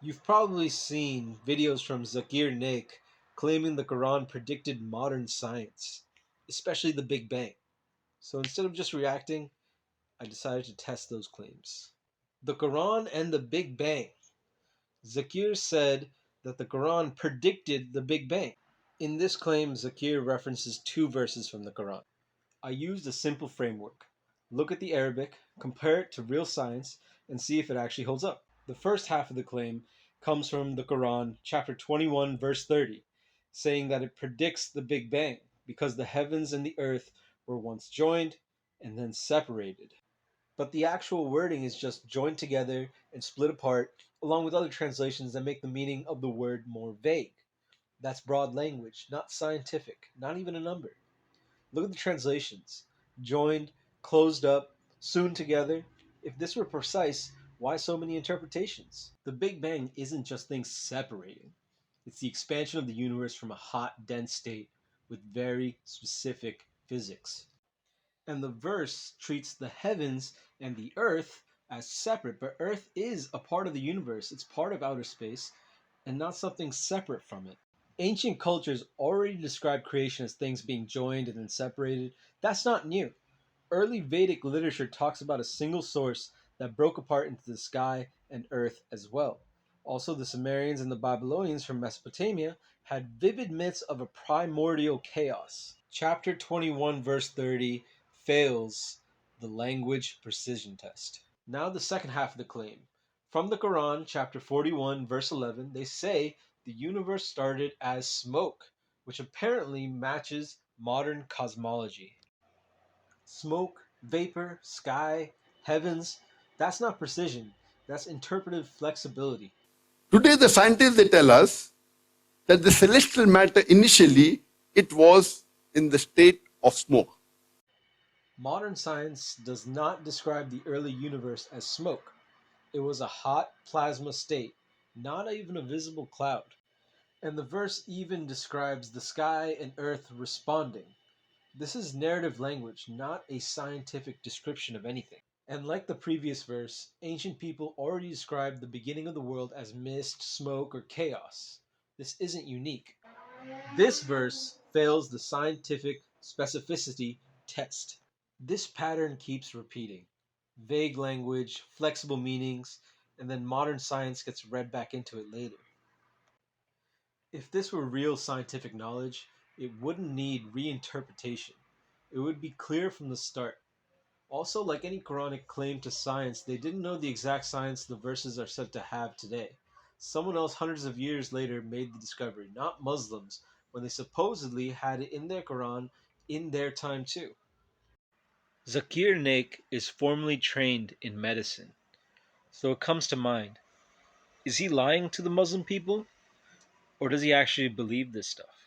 You've probably seen videos from Zakir Naik claiming the Quran predicted modern science, especially the Big Bang. So instead of just reacting, I decided to test those claims. The Quran and the Big Bang. Zakir said that the Quran predicted the Big Bang. In this claim, Zakir references two verses from the Quran. I used a simple framework. Look at the Arabic, compare it to real science, and see if it actually holds up. The first half of the claim comes from the Quran, chapter 21, verse 30, saying that it predicts the Big Bang because the heavens and the earth were once joined and then separated. But the actual wording is just joined together and split apart, along with other translations that make the meaning of the word more vague. That's broad language, not scientific, not even a number. Look at the translations: joined, closed up, soon together. If this were precise, why so many interpretations? The Big Bang isn't just things separating, it's the expansion of the universe from a hot, dense state with very specific physics. And the verse treats the heavens and the earth as separate, but earth is a part of the universe, it's part of outer space, and not something separate from it. Ancient cultures already described creation as things being joined and then separated. That's not new. Early Vedic literature talks about a single source that broke apart into the sky and earth as well. Also, the Sumerians and the Babylonians from Mesopotamia had vivid myths of a primordial chaos. Chapter 21, verse 30 fails the language precision test. Now, the second half of the claim. From the Quran, chapter 41, verse 11, they say the universe started as smoke, which apparently matches modern cosmology. Smoke, vapor, sky, heavens, that's not precision, that's interpretive flexibility. Today, the scientists they tell us that the celestial matter initially it was in the state of smoke. Modern science does not describe the early universe as smoke. It was a hot plasma state, not even a visible cloud. And the verse even describes the sky and earth responding. This is narrative language, not a scientific description of anything. And like the previous verse, ancient people already described the beginning of the world as mist, smoke, or chaos. This isn't unique. This verse fails the scientific specificity test. This pattern keeps repeating. Vague language, flexible meanings, and then modern science gets read back into it later. If this were real scientific knowledge, it wouldn't need reinterpretation. It would be clear from the start. Also, like any Quranic claim to science, they didn't know the exact science the verses are said to have today. Someone else hundreds of years later made the discovery, not Muslims, when they supposedly had it in their Quran in their time too. Zakir Naik is formally trained in medicine, so it comes to mind, is he lying to the Muslim people, or does he actually believe this stuff?